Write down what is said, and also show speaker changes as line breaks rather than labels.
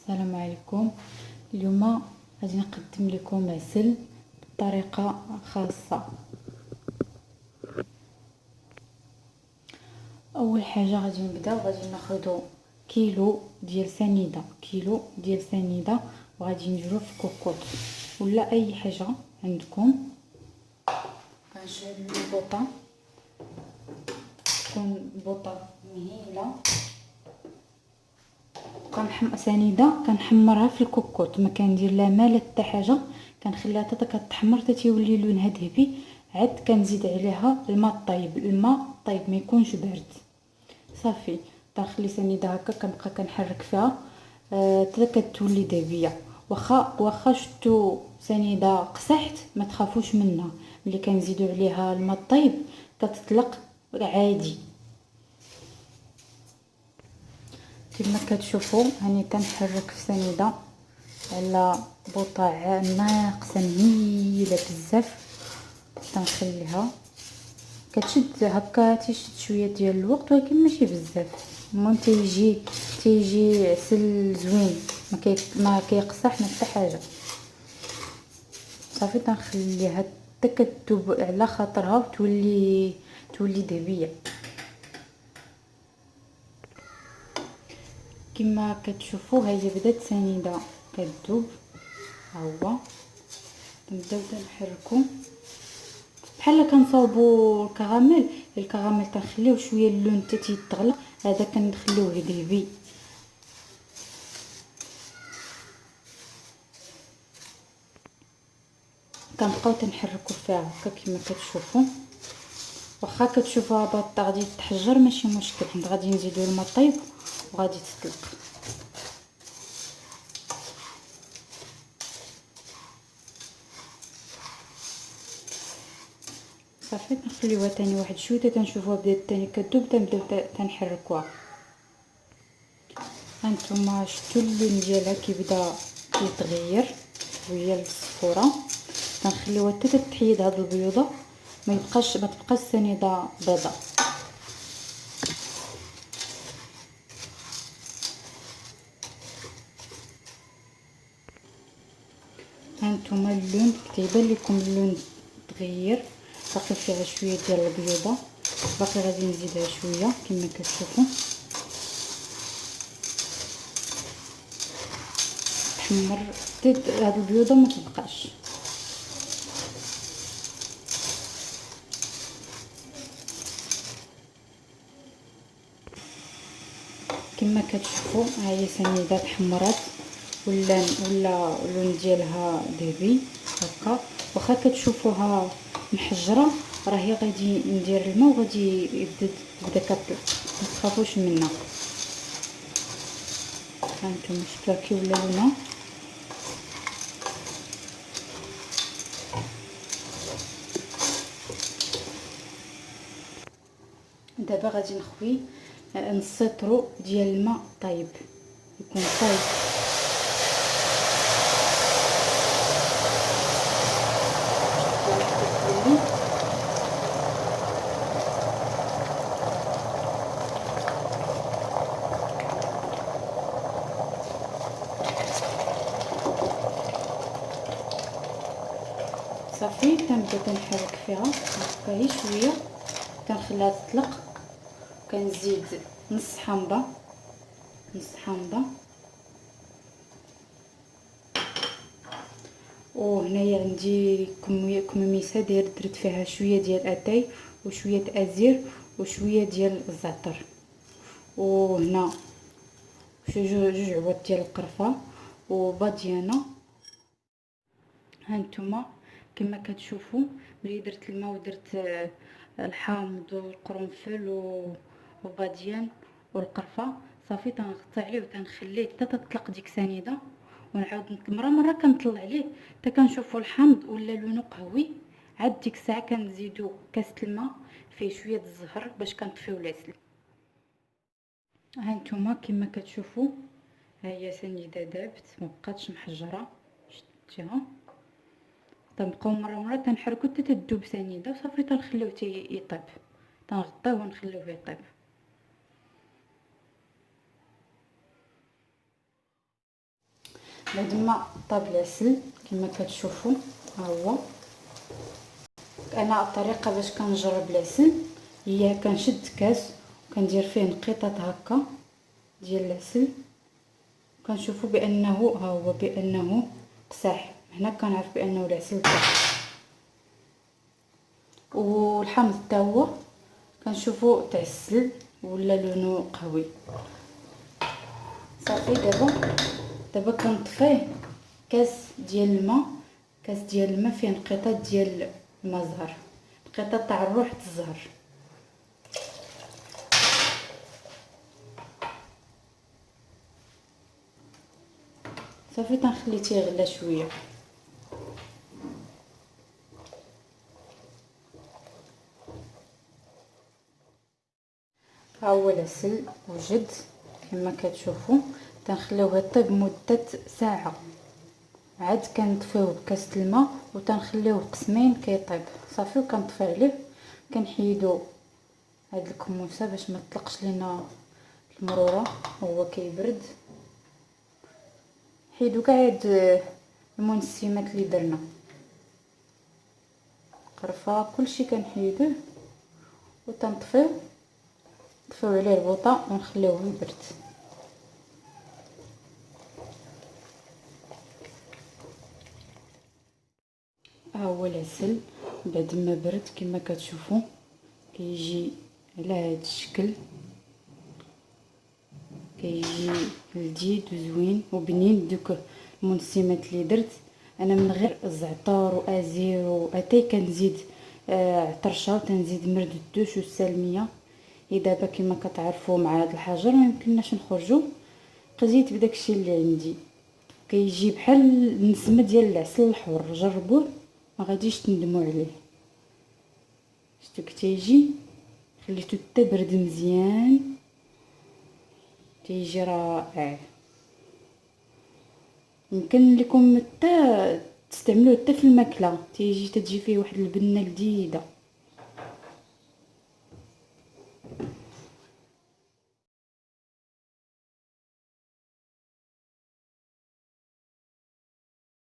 السلام عليكم. اليوم غادي نقدم لكم عسل بطريقه خاصه. اول حاجه غادي نبداو، غادي ناخذ كيلو ديال سنيده وغادي نديرو في كوكوط ولا اي حاجه عندكم. غنشعل البوطه، تكون بوطه مهيله. سنيده كنحمرها في الكوكوط، ما كندير لا ماء لا حتى حاجه، كنخليها حتى كتحمر حتى تيولي لونها ذهبي. عاد كنزيد عليها الماء الطايب ما يكونش بارد. صافي كنخلي سنيده هكا، كنبقى كنحرك فيها حتى كتولي ذهبيه. واخا شفتو سنيده قسحت ما تخافوش منها، ملي كنزيدو عليها الماء الطايب كتطلق عادي. كما كتشوفوا هاني كنحرك في سنيده على بوطه ناقصه مهيله بزاف. كنخليها كتشد هكا، تيشد شويه ديال الوقت ولكن ماشي بزاف. المهم تيجي عسل زوين، ما كيقصح ما حتى حاجه. صافي تنخليها حتى كتذوب على خاطرها وتولي ذهبيه. كما كتشوفوا هي بدات سنيده كتذوب. ها هو نبداو نحركو بحال كنصاوبوا الكراميل تنخليوه شويه اللون حتى تيتغلى، هذا كنخليوه ذهبي. كنبقاو تنحركوا فيها هكا كما كتشوفوا. واخا كتشوفوها باطه غادي تحجر ماشي مشكل، حيت غادي نزيدو الماء طيب وغادي تطلق. صافي نخليوها تاني واحد شويه حتى تنشوفوها بدات تاني كذوب، تنبداو تنحركوها. هانتوما شفتوا اللون ديالها كيبدا كيتغير وهي الصفوره. كنخليوها حتى تحيد هاد البيوضه، ما تبقاش السنيده بيضاء. هانتوما اللون كتيبان لكم اللون تغير، باقي فيها شويه ديال البيوضه، باقي غادي نزيدها شويه كما كتشوفوا. تحمر حتى هاد البيوضه ما تبقاش. كما كتشوفوا ها هي سنيده تحمرات ولا اللون ديالها ذهبي هكا. واخا كتشوفوها محجره راهي غادي ندير الماء وغادي تبدا كطلق، ما تخافوش منها. هانتوما شفتوها كي ولا لونها. دابا غادي نخوي نص لتر ديال الماء طايب، يكون طايب. صافي كنبدا كنحرك فيها هكا غير شويه، كنخليها تطلق. كنزيد نص حامضه وهنايا عندي كميميسه درت فيها شويه ديال اتاي وشويه ازير وشويه ديال الزعتر، وهنا جوج عواد ديال القرفه وباديانه. هانتوما كما كتشوفوا ملي درت الماء ودرت الحامض والقرنفل وباديان والقرفه، صافي تنغطي عليه وتنخليه حتى تطلق ديك سنيده، ونعاود مره كنطلع عليه حتى كنشوفوا الحامض ولا لونه قهوي. عاد ديك الساعه كنزيدو كاس الماء فيه شويه الزهر باش كنطفيو العسل. هانتوما كما كتشوفوا ها هي سنيده دابت ما بقاتش محجره، شتيها. تنبقاو مره تنحركو حتى تذوب سنيده وصافي تنخليوه يطيب، تنغطيوه ونخليوه يطيب. بعد ما طاب العسل كما كتشوفوا ها هو. انا الطريقه باش كنجرب العسل هي كنشد كاس وكندير فيه نقيطات هكا ديال العسل، كنشوفوا بانه ها هو بانه قساح. هنا كنعرف بانه العسل طاح. والحمض حتى هو كنشوفوا تعسل ولا لونو قهوي. صافي دابا كنطفيه كاس ديال الماء، كاس ديال الماء فيه نقيطات ديال الماء زهر، نقيطات تاع الروح الزهر. صافي تنخليه تيغلى شويه. ها هو العسل وجد كما كتشوفوا. تنخليوه يطيب مده ساعه، عاد كنطفيوه بكاس الماء وتنخليوه قسمين كيطيب. صافي وكنطفي عليه، كنحيدو هاد الكموسه باش ما تطلقش لينا المروره وهو كيبرد. حيدو كاع هاد المنسمات اللي درنا، قرفه كلشي كنحيدوه وتنطفيو عليه البوطه ونخليوه يبرد. ها هو العسل بعد ما برد كما كتشوفوا كيجي على هذا الشكل، كيجي لذيذ وزوين وبنين. دوك المنسمات اللي درت انا من غير الزعتر وازير واتاي كنزيد عطرشه وتنزيد مرد الدوش والسلميه. دابا كما كتعرفوا مع هذا الحجر ما يمكنناش نخرجوا، قزيت بداكشي اللي عندي. كيجي بحال النسمه ديال العسل الحر، جربوه ما غاديش تندموا عليه. شتو كتيجي خليته حتى برد مزيان، تيجي رائع. يمكن لكم حتى تستعملوه حتى في الماكله، تيجي تجي فيه واحد البنه لذيذه.